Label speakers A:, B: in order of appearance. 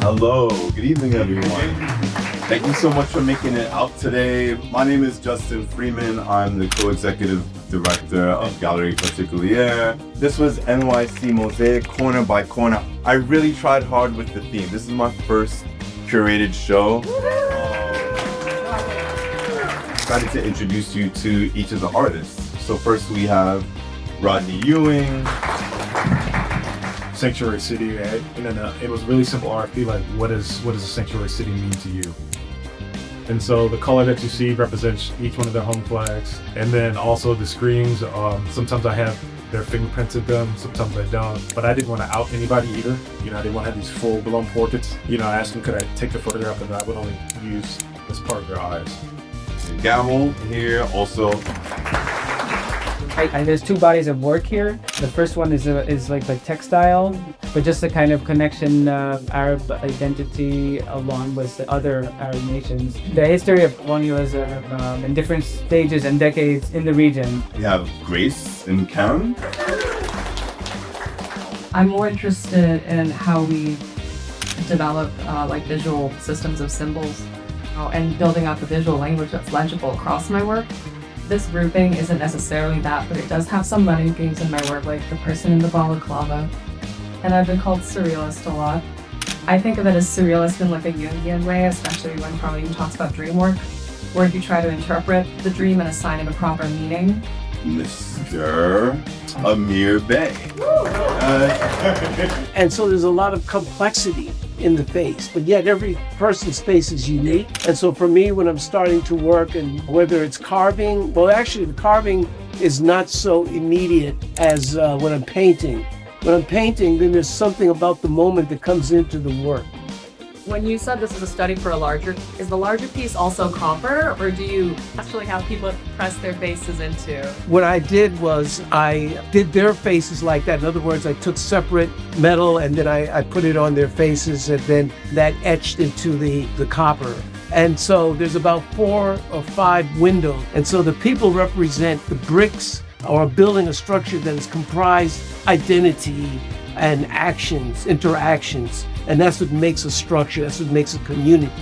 A: Hello, good evening everyone. Thank you so much for making it out today. My name is Justin Freeman. I'm the co-executive director of Gallery Particulier. This was NYC Mosaic Corner by Corner. I really tried hard with the theme. This is my first curated show. Excited to introduce you to each of the artists. So first we have Rodney Ewing.
B: Sanctuary City, right? And then it was really simple RFP, like what does a sanctuary city mean to you? And so the color that you see represents each one of their home flags. And then also the screens, sometimes I have their fingerprints in them, sometimes I don't. But I didn't want to out anybody either. You know, I didn't want to have these full-blown portraits. You know, I asked them, could I take the photograph, and I would only use this part of their eyes.
A: Gamel here also.
C: There's two bodies of work here. The first one is like textile, but just a kind of connection of Arab identity along with the other Arab nations. The history of colonialism in different stages and decades in the region.
A: We have Grace and Karen.
D: I'm more interested in how we develop like visual systems of symbols and building out the visual language that's legible across my work. This grouping isn't necessarily that, but it does have some running themes in my work, like the person in the balaclava. And I've been called surrealist a lot. I think of it as surrealist in like a Jungian way, especially when Carl Jung talks about dream work, where you try to interpret the dream and assign it a proper meaning.
A: Mr. Amir Bey.
E: And so there's a lot of complexity in the face, but yet every person's face is unique. And so for me, when I'm starting to work, and whether it's carving, well, actually the carving is not so immediate as when I'm painting. When I'm painting, then there's something about the moment that comes into the work.
D: When you said this is a study for a larger, is the larger piece also copper, or do you actually have people press their faces into?
E: What I did was I did their faces like that. In other words, I took separate metal and then I put it on their faces, and then that etched into the copper. And so there's about 4 or 5 windows. And so the people represent the bricks or building a structure that is comprised identity and actions, interactions. And that's what makes a structure, that's what makes a community.